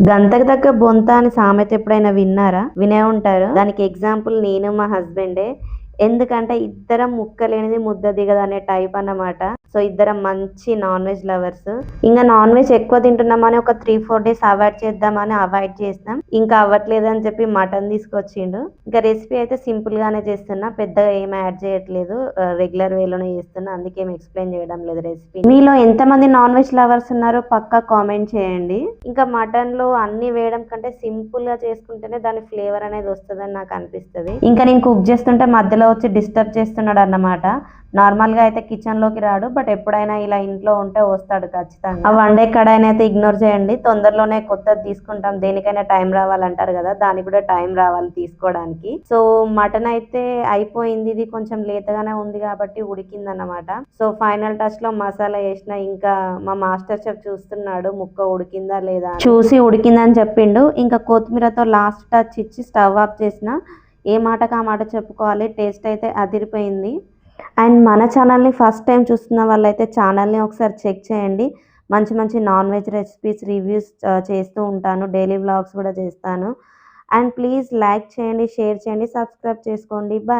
గంతకు తగ్గ బొంత అని సామెత ఎప్పుడైనా విన్నారా? వినే ఉంటారు. దానికి ఎగ్జాంపుల్ నేను మా హస్బెండే. ఎందుకంటే ఇద్దరం ముక్క లేనిది ముద్ద దిగదనే టైప్ అన్నమాట. సో ఇద్దరం మంచి నాన్ వెజ్ లవర్స్. ఇంకా నాన్ వెజ్ ఎక్కువ తింటున్నామని ఒక 3-4 డేస్ అవాయిడ్ చేద్దామని అవాయిడ్ చేసినాం. ఇంకా అవ్వట్లేదని చెప్పి మటన్ తీసుకొచ్చిండు. ఇంకా రెసిపీ అయితే సింపుల్ గానే చేస్తున్నా, పెద్దగా ఏం యాడ్ చేయట్లేదు. రెగ్యులర్ వేలోనే చేస్తున్నా, అందుకే ఏం ఎక్స్ప్లెయిన్ చేయడం లేదు రెసిపీ. మీలో ఎంతమంది నాన్ వెజ్ లవర్స్ ఉన్నారో పక్కా కామెంట్ చేయండి. ఇంకా మటన్ లో అన్ని వేయడం కంటే సింపుల్ గా చేసుకుంటేనే దాని ఫ్లేవర్ అనేది వస్తుందని నాకు అనిపిస్తుంది. ఇంకా నేను కుక్ చేస్తుంటే మధ్యలో వచ్చి డిస్టర్బ్ చేస్తున్నాడు అన్నమాట. నార్మల్ గా అయితే కిచెన్ లోకి రాడు, బట్ ఎప్పుడైనా ఇలా ఇంట్లో ఉంటే వస్తాడు ఖచ్చితంగా. ఆ వన్ డే కడాయిని అయితే ఇగ్నోర్ చేయండి. తొందరలోనే కొత్తది తీసుకుంటాం, దేనికైనా టైం రావాలంటారు కదా, దానికి కూడా టైం రావాలి తీసుకోవడానికి. సో మటన్ అయితే అయిపోయింది, ఇది కొంచెం లేతగానే ఉంది కాబట్టి ఉడికింది అన్నమాట. సో ఫైనల్ టచ్ లో మసాలా వేసిన, ఇంకా మా మాస్టర్ చెఫ్ చూస్తున్నాడు ముక్క ఉడికిందా లేదా, చూసి ఉడికిందని చెప్పిండు. ఇంకా కొత్తిమీరతో లాస్ట్ టచ్ ఇచ్చి స్టవ్ ఆఫ్ చేసిన. ఏ మాటకు ఆ మాట చెప్పుకోవాలి, టేస్ట్ అయితే అదిరిపోయింది. అండ్ మన ఛానల్ని ఫస్ట్ టైం చూస్తున్న వాళ్ళైతే ఛానల్ని ఒకసారి చెక్ చేయండి. మంచి మంచి నాన్ వెజ్ రెసిపీస్ రివ్యూస్ చేస్తూ ఉంటాను, డైలీ వ్లాగ్స్ కూడా చేస్తాను. అండ్ ప్లీజ్ లైక్ చేయండి, షేర్ చేయండి, సబ్స్క్రైబ్ చేసుకోండి. బాయ్.